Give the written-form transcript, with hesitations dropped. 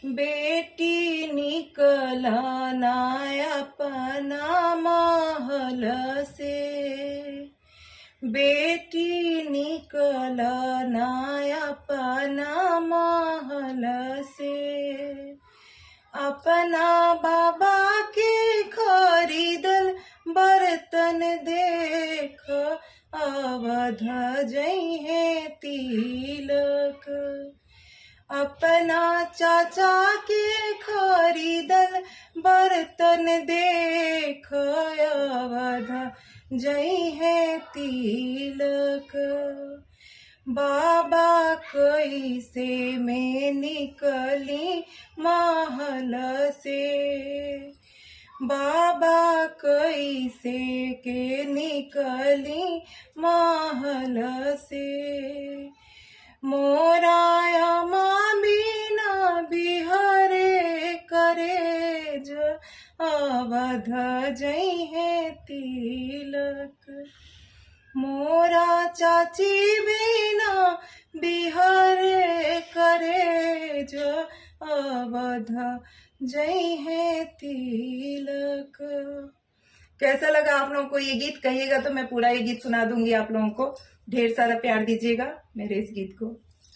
बेटी निकलना अपना महल से, बेटी निकलना अपना महल से, अपना बाबा के खरीदल बर्तन देख अवध जइहे तिलक। अपना चाचा के खरीदल बर्तन देख अवध जइहे तिलक। बाबा कैसे में निकली महल से, बाबा कैसे के निकली महल से। मोराया माँ बिना बिहरे करेज अवध जइहे तिलक। मोरा चाची बिना बिहरे करेज अवध जइहे तिलक। कैसा लगा आप लोगों को ये गीत? कहिएगा तो मैं पूरा ये गीत सुना दूंगी आप लोगों को। ढेर सारा प्यार दीजिएगा मेरे इस गीत को।